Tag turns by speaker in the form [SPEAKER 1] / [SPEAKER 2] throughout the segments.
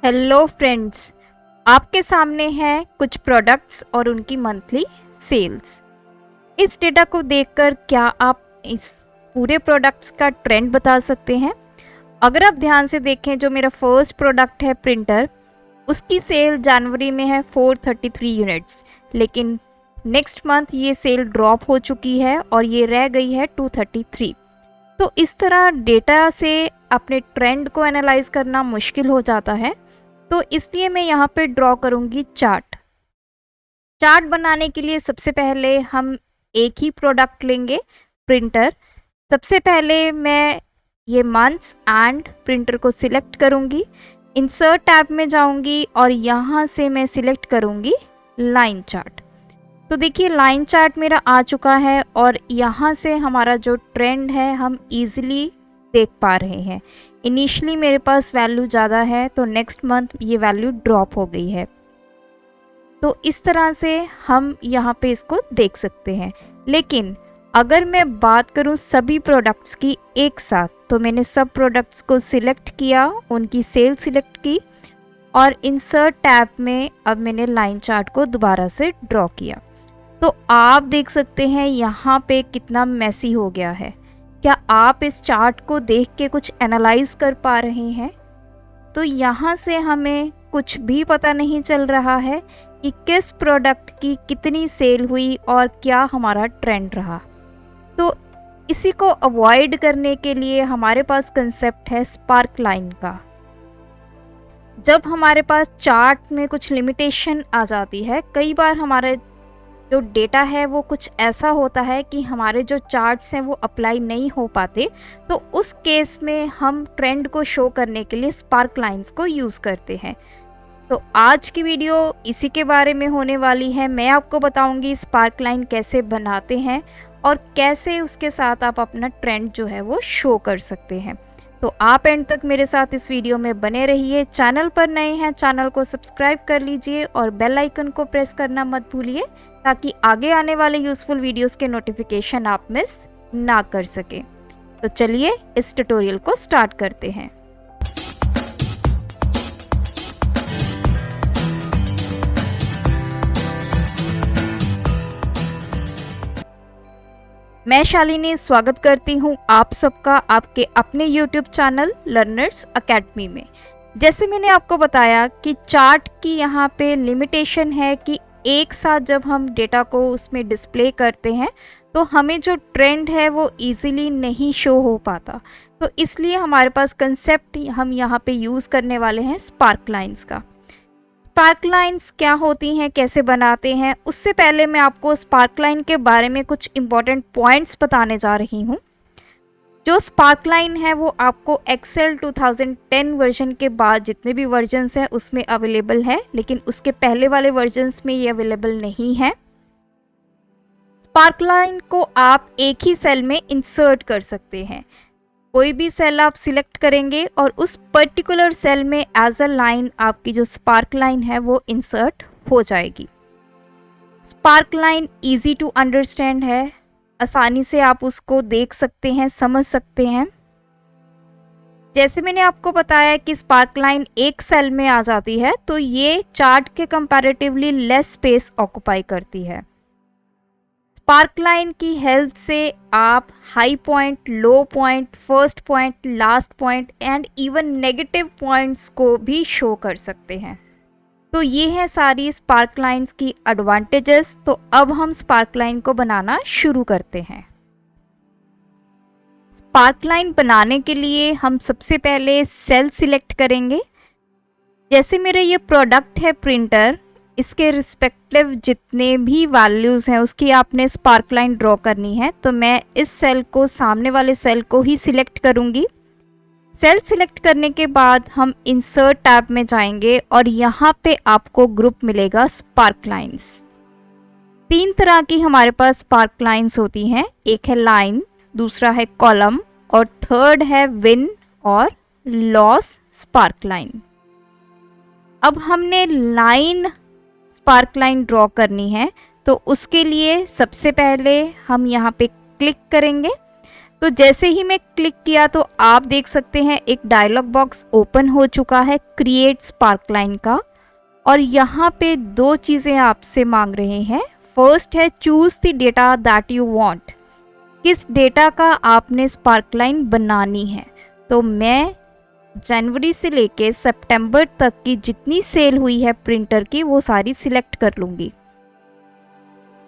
[SPEAKER 1] Hello friends, आपके सामने हैं कुछ प्रोडक्ट्स और उनकी मंथली सेल्स। इस डेटा को देखकर क्या आप इस पूरे प्रोडक्ट्स का ट्रेंड बता सकते हैं? अगर आप ध्यान से देखें, जो मेरा फर्स्ट प्रोडक्ट है प्रिंटर, उसकी सेल जनवरी में है 433 यूनिट्स, लेकिन नेक्स्ट मंथ ये सेल ड्रॉप हो चुकी है और ये रह गई है 233। तो इस तरह डेटा से अपने ट्रेंड को एनालाइज करना मुश्किल हो जाता है। तो इसलिए मैं यहाँ पे ड्रॉ करूँगी चार्ट बनाने के लिए सबसे पहले हम एक ही प्रोडक्ट लेंगे, प्रिंटर। सबसे पहले मैं ये मंथ्स एंड प्रिंटर को सिलेक्ट करूँगी, इंसर्ट टैब में जाऊँगी और यहाँ से मैं सिलेक्ट करूँगी लाइन चार्ट। तो देखिए लाइन चार्ट मेरा आ चुका है और यहाँ से हमारा जो ट्रेंड है हम इजीली देख पा रहे हैं। इनिशियली मेरे पास वैल्यू ज़्यादा है तो नेक्स्ट मंथ ये वैल्यू ड्रॉप हो गई है। तो इस तरह से हम यहाँ पे इसको देख सकते हैं। लेकिन अगर मैं बात करूँ सभी प्रोडक्ट्स की एक साथ, तो मैंने सब प्रोडक्ट्स को सिलेक्ट किया, उनकी सेल सिलेक्ट की और इंसर्ट टैब में अब मैंने लाइन चार्ट को दोबारा से ड्रॉ किया। तो आप देख सकते हैं यहाँ पे कितना मैसी हो गया है। क्या आप इस चार्ट को देख के कुछ एनालाइज कर पा रहे हैं? तो यहाँ से हमें कुछ भी पता नहीं चल रहा है कि किस प्रोडक्ट की कितनी सेल हुई और क्या हमारा ट्रेंड रहा। तो इसी को अवॉइड करने के लिए हमारे पास कंसेप्ट है स्पार्क लाइन का। जब हमारे पास चार्ट में कुछ लिमिटेशन आ जाती है, कई बार हमारे जो डेटा है वो कुछ ऐसा होता है कि हमारे जो चार्ट्स हैं वो अप्लाई नहीं हो पाते, तो उस केस में हम ट्रेंड को शो करने के लिए स्पार्क लाइंस को यूज़ करते हैं। तो आज की वीडियो इसी के बारे में होने वाली है। मैं आपको बताऊंगी स्पार्क लाइन कैसे बनाते हैं और कैसे उसके साथ आप अपना ट्रेंड जो है वो शो कर सकते हैं। तो आप एंड तक मेरे साथ इस वीडियो में बने रहिए। चैनल पर नए हैं, चैनल को सब्सक्राइब कर लीजिए और बेल आइकन को प्रेस करना मत भूलिए, ताकि आगे आने वाले यूज़फुल वीडियोस के नोटिफिकेशन आप मिस ना कर सकें। तो चलिए इस ट्यूटोरियल को स्टार्ट करते हैं। मैं शालिनी स्वागत करती हूं आप सबका आपके अपने YouTube चैनल लर्नर्स अकेडमी में। जैसे मैंने आपको बताया कि चार्ट की यहाँ पे लिमिटेशन है कि एक साथ जब हम डेटा को उसमें डिस्प्ले करते हैं तो हमें जो ट्रेंड है वो इजीली नहीं शो हो पाता। तो इसलिए हमारे पास कंसेप्ट हम यहाँ पे यूज़ करने वाले हैं स्पार्क लाइंस का। स्पार्क लाइंस क्या होती हैं, कैसे बनाते हैं, उससे पहले मैं आपको स्पार्क लाइन के बारे में कुछ इंपॉर्टेंट पॉइंट्स बताने जा रही हूँ। जो स्पार्क लाइन है वो आपको एक्सेल 2010 वर्जन के बाद जितने भी वर्जन्स हैं उसमें अवेलेबल है, लेकिन उसके पहले वाले वर्जन्स में ये अवेलेबल नहीं है। स्पार्क लाइन को आप एक ही सेल में इंसर्ट कर सकते हैं। कोई भी सेल आप सिलेक्ट करेंगे और उस पर्टिकुलर सेल में एज अ लाइन आपकी जो स्पार्क लाइन है वो इंसर्ट हो जाएगी। Spark line easy to understand है, आसानी से आप उसको देख सकते हैं, समझ सकते हैं। जैसे मैंने आपको बताया कि स्पार्क लाइन एक सेल में आ जाती है तो ये चार्ट के कंपैरेटिवली लेस स्पेस ऑक्युपाई करती है। स्पार्क लाइन की हेल्प से आप high point, low point, first point, last point and even negative points को भी शो कर सकते हैं। तो ये है सारी स्पार्क लाइंस की एडवांटेजेस। तो अब हम स्पार्क लाइन को बनाना शुरू करते हैं। स्पार्क लाइन बनाने के लिए हम सबसे पहले सेल सिलेक्ट करेंगे। जैसे मेरा ये प्रोडक्ट है प्रिंटर, इसके रिस्पेक्टिव जितने भी वैल्यूज़ हैं उसकी आपने स्पार्क लाइन ड्रॉ करनी है। तो मैं इस सेल को, सामने वाले सेल को ही सिलेक्ट करूँगी। सेल सिलेक्ट करने के बाद हम इंसर्ट टैब में जाएंगे और यहाँ पे आपको ग्रुप मिलेगा स्पार्क लाइंस। 3 तरह की हमारे पास स्पार्क लाइंस होती हैं। एक है लाइन, दूसरा है कॉलम और थर्ड है विन और लॉस स्पार्क लाइन। अब हमने लाइन स्पार्क लाइन ड्रॉ करनी है, तो उसके लिए सबसे पहले हम यहाँ पे क्लिक करेंगे। तो जैसे ही मैं क्लिक किया तो आप देख सकते हैं एक डायलॉग बॉक्स ओपन हो चुका है क्रिएट स्पार्कलाइन का, और यहाँ पे दो चीज़ें आपसे मांग रहे हैं। फर्स्ट है choose the data that you want, किस डेटा का आपने स्पार्कलाइन बनानी है। तो मैं जनवरी से लेके सितंबर तक की जितनी सेल हुई है प्रिंटर की वो सारी सिलेक्ट कर लूँगी।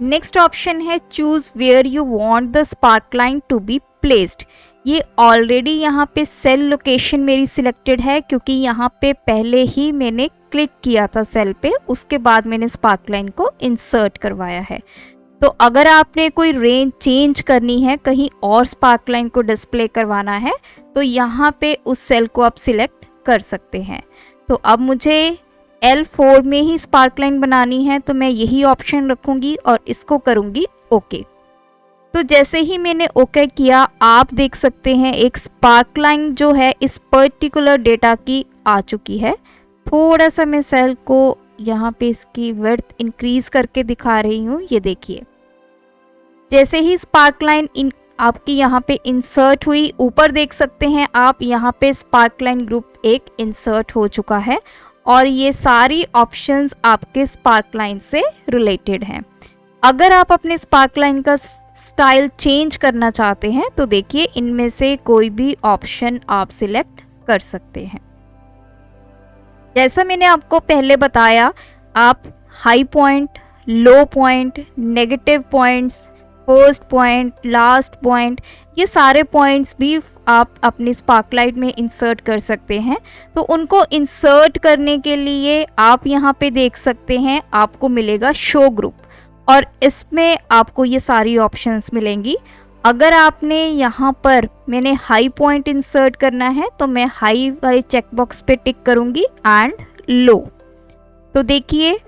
[SPEAKER 1] नेक्स्ट ऑप्शन है choose where you want the sparkline to be placed. ये ऑलरेडी यहाँ पे सेल लोकेशन मेरी सिलेक्टेड है, क्योंकि यहाँ पे पहले ही मैंने क्लिक किया था सेल पे, उसके बाद मैंने स्पार्कलाइन को इंसर्ट करवाया है। तो अगर आपने कोई रेंज चेंज करनी है, कहीं और स्पार्कलाइन को डिस्प्ले करवाना है, तो यहाँ पे उस सेल को आप सिलेक्ट कर सकते हैं। तो अब मुझे L4 में ही स्पार्कलाइन बनानी है, तो मैं यही ऑप्शन रखूँगी और इसको करूँगी ओके। तो जैसे ही मैंने ओके किया, आप देख सकते हैं एक स्पार्कलाइन जो है इस पर्टिकुलर डेटा की आ चुकी है। थोड़ा सा मैं सेल को यहाँ पे इसकी विड्थ इंक्रीज करके दिखा रही हूँ, ये देखिए। जैसे ही स्पार्कलाइन आपकी यहाँ पे इंसर्ट हुई, ऊपर देख सकते हैं आप यहाँ पे स्पार्कलाइन ग्रुप एक इंसर्ट हो चुका है, और ये सारी ऑप्शंस आपके स्पार्कलाइन से रिलेटेड हैं। अगर आप अपने स्पार्कलाइन का स्टाइल चेंज करना चाहते हैं तो देखिए इनमें से कोई भी ऑप्शन आप सिलेक्ट कर सकते हैं। जैसा मैंने आपको पहले बताया, आप high point, low point, negative points, first point, last point, ये सारे पॉइंट्स भी आप अपनी स्पार्कलाइन में इंसर्ट कर सकते हैं। तो उनको इंसर्ट करने के लिए आप यहाँ पे देख सकते हैं आपको मिलेगा शो ग्रुप, और इसमें आपको ये सारी ऑप्शंस मिलेंगी। अगर आपने यहाँ पर मैंने हाई पॉइंट इंसर्ट करना है तो मैं हाई वाले चेकबॉक्स पे टिक करूँगी एंड लो। तो देखिए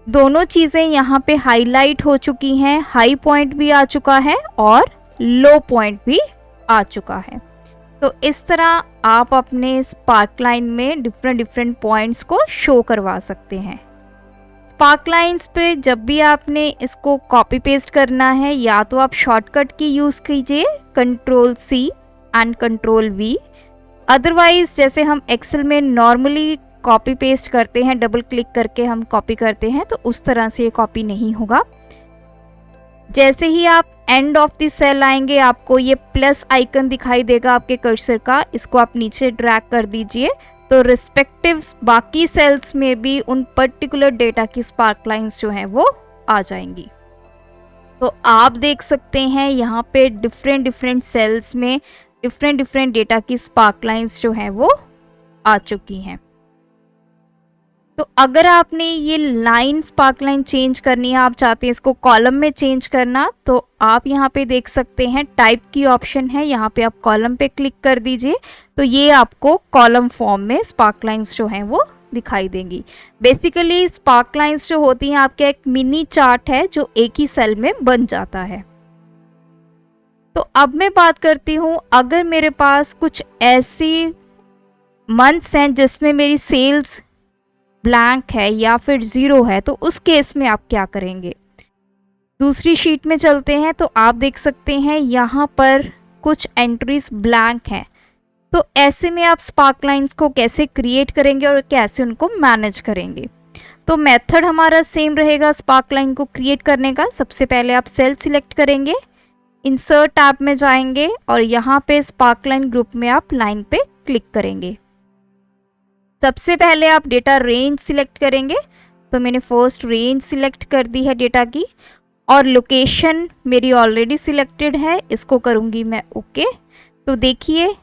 [SPEAKER 1] दोनों चीज़ें यहाँ पे हाईलाइट हो चुकी हैं, हाई पॉइंट भी आ चुका है और लो पॉइंट भी आ चुका है। तो इस तरह आप अपने स्पार्कलाइन में डिफरेंट पॉइंट्स को शो करवा सकते हैं। स्पार्कलाइंस पे जब भी आपने इसको कॉपी पेस्ट करना है, या तो आप शॉर्टकट की यूज़ कीजिए Ctrl+C एंड Ctrl+V। अदरवाइज जैसे हम एक्सेल में नॉर्मली कॉपी पेस्ट करते हैं, डबल क्लिक करके हम कॉपी करते हैं, तो उस तरह से ये कॉपी नहीं होगा। जैसे ही आप एंड ऑफ द सेल आएंगे, आपको ये प्लस आइकन दिखाई देगा आपके कर्सर का, इसको आप नीचे ड्रैग कर दीजिए, तो रिस्पेक्टिव बाकी सेल्स में भी उन पर्टिकुलर डेटा की स्पार्कलाइंस जो हैं वो आ जाएंगी। तो आप देख सकते हैं यहाँ पे डिफरेंट सेल्स में डिफरेंट डेटा की स्पार्कलाइंस जो हैं वो आ चुकी हैं। तो अगर आपने ये लाइन स्पार्कलाइन चेंज करनी है, आप चाहते हैं इसको कॉलम में चेंज करना, तो आप यहाँ पे देख सकते हैं टाइप की ऑप्शन है, यहाँ पे आप कॉलम पे क्लिक कर दीजिए, तो ये आपको कॉलम फॉर्म में स्पार्कलाइंस जो हैं वो दिखाई देंगी। बेसिकली स्पार्कलाइंस जो होती हैं आपके एक मिनी चार्ट है जो एक ही सेल में बन जाता है। तो अब मैं बात करती हूँ, अगर मेरे पास कुछ ऐसी मंथ्स हैं जिसमें मेरी सेल्स ब्लैंक है या फिर ज़ीरो है, तो उस केस में आप क्या करेंगे। दूसरी शीट में चलते हैं, तो आप देख सकते हैं यहाँ पर कुछ एंट्रीज ब्लैंक हैं। तो ऐसे में आप स्पार्कलाइंस को कैसे क्रिएट करेंगे और कैसे उनको मैनेज करेंगे। तो मेथड हमारा सेम रहेगा स्पार्कलाइन को क्रिएट करने का। सबसे पहले आप सेल सिलेक्ट करेंगे, इंसर्ट टैब में जाएंगे और यहाँ पे स्पार्कलाइन ग्रुप में आप लाइन पे क्लिक करेंगे। सबसे पहले आप डेटा रेंज सिलेक्ट करेंगे, तो मैंने फर्स्ट रेंज सिलेक्ट कर दी है डेटा की, और लोकेशन मेरी ऑलरेडी सिलेक्टेड है, इसको करूँगी मैं ओके। तो देखिए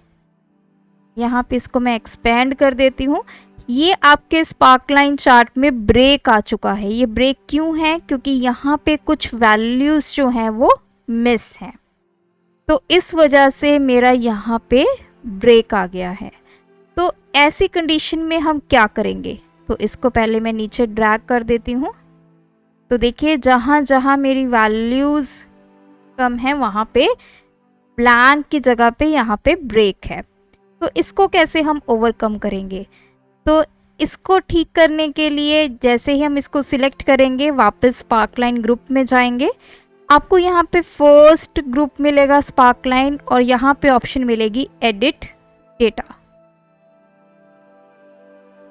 [SPEAKER 1] यहाँ पे इसको मैं एक्सपेंड कर देती हूँ। ये आपके स्पार्कलाइन चार्ट में ब्रेक आ चुका है। ये ब्रेक क्यों है? क्योंकि यहाँ पे कुछ वैल्यूज़ जो हैं वो मिस हैं, तो इस वजह से मेरा यहाँ पे ब्रेक आ गया है। तो ऐसी कंडीशन में हम क्या करेंगे, तो इसको पहले मैं नीचे ड्रैग कर देती हूँ। तो देखिए जहाँ जहाँ मेरी वैल्यूज़ कम है वहाँ पे ब्लैंक की जगह पे यहाँ पे ब्रेक है। तो इसको कैसे हम ओवरकम करेंगे? तो इसको ठीक करने के लिए जैसे ही हम इसको सिलेक्ट करेंगे, वापस स्पार्कलाइन ग्रुप में जाएंगे, आपको यहाँ पे फर्स्ट ग्रुप मिलेगा स्पार्कलाइन और यहाँ पे ऑप्शन मिलेगी एडिट डेटा।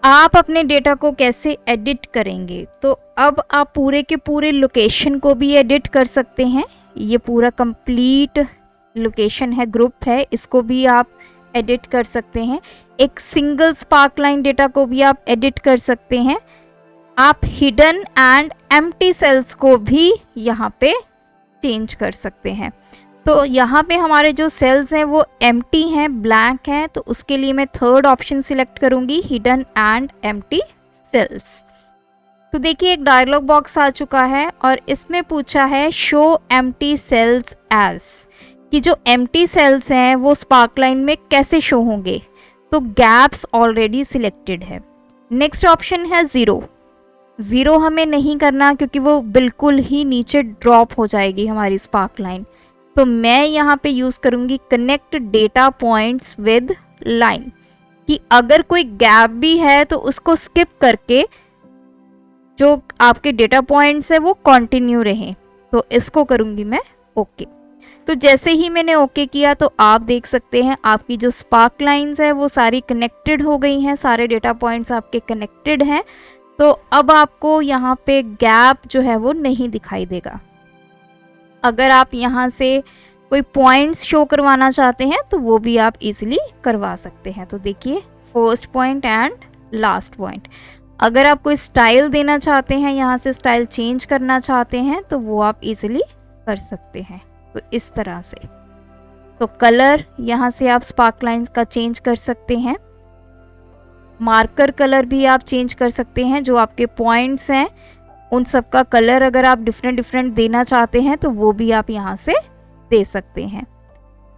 [SPEAKER 1] आप अपने डेटा को कैसे एडिट करेंगे? तो अब आप पूरे के पूरे लोकेशन को भी एडिट कर सकते हैं। ये पूरा कंप्लीट लोकेशन है, ग्रुप है, इसको भी आप एडिट कर सकते हैं। एक सिंगल स्पार्कलाइन डेटा को भी आप एडिट कर सकते हैं। आप हिडन एंड एम्प्टी सेल्स को भी यहाँ पे चेंज कर सकते हैं। तो यहाँ पे हमारे जो सेल्स हैं वो एम्प्टी हैं, ब्लैंक हैं, तो उसके लिए मैं थर्ड ऑप्शन सिलेक्ट करूँगी, हिडन एंड एम्प्टी सेल्स। तो देखिए एक डायलॉग बॉक्स आ चुका है और इसमें पूछा है शो एम्प्टी सेल्स एज, कि जो एम्प्टी सेल्स हैं वो स्पार्कलाइन में कैसे शो होंगे। तो गैप्स ऑलरेडी सिलेक्टेड है। नेक्स्ट ऑप्शन है ज़ीरो हमें नहीं करना क्योंकि वो बिल्कुल ही नीचे ड्रॉप हो जाएगी हमारी स्पार्कलाइन। तो मैं यहाँ पे यूज़ करूँगी connect data points with line, कि अगर कोई गैप भी है तो उसको स्किप करके जो आपके डेटा पॉइंट्स है वो कंटिन्यू रहें। तो इसको करूँगी मैं ओके। तो जैसे ही मैंने ओके किया तो आप देख सकते हैं आपकी जो स्पार्कलाइंस है वो सारी कनेक्टेड हो गई हैं, सारे डेटा पॉइंट्स आपके कनेक्टेड हैं। तो अब आपको यहाँ पे गैप जो है वो नहीं दिखाई देगा। अगर आप यहाँ से कोई पॉइंट्स शो करवाना चाहते हैं तो वो भी आप इजीली करवा सकते हैं। तो देखिए first point and last point. अगर आप कोई स्टाइल देना चाहते हैं, यहाँ से स्टाइल चेंज करना चाहते हैं तो वो आप इजीली कर सकते हैं। तो इस तरह से तो कलर यहाँ से आप स्पार्कलाइंस का चेंज कर सकते हैं। मार्कर कलर भी आप चेंज कर सकते हैं। जो आपके पॉइंट्स हैं उन सब का कलर अगर आप डिफरेंट देना चाहते हैं तो वो भी आप यहाँ से दे सकते हैं।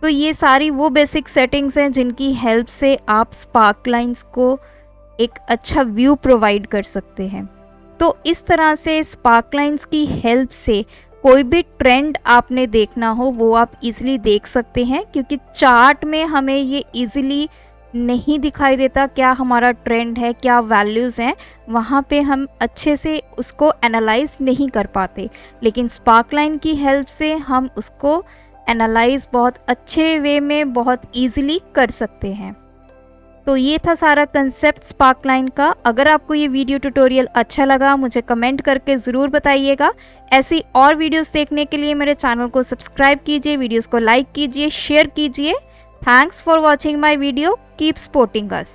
[SPEAKER 1] तो ये सारी वो बेसिक सेटिंग्स हैं जिनकी हेल्प से आप स्पार्कलाइंस को एक अच्छा व्यू प्रोवाइड कर सकते हैं। तो इस तरह से स्पार्कलाइंस की हेल्प से कोई भी ट्रेंड आपने देखना हो वो आप इजीली देख सकते हैं, क्योंकि चार्ट में हमें ये इजीली नहीं दिखाई देता क्या हमारा ट्रेंड है, क्या वैल्यूज़ हैं, वहाँ पे हम अच्छे से उसको एनालाइज नहीं कर पाते। लेकिन स्पार्कलाइन की हेल्प से हम उसको एनालाइज बहुत अच्छे वे में बहुत इजीली कर सकते हैं। तो ये था सारा कंसेप्ट स्पार्कलाइन का। अगर आपको ये वीडियो ट्यूटोरियल अच्छा लगा मुझे कमेंट करके ज़रूर बताइएगा। ऐसी और वीडियोस देखने के लिए मेरे चैनल को सब्सक्राइब कीजिए, वीडियोस को लाइक कीजिए, शेयर कीजिए। Thanks for watching my video. Keep supporting us.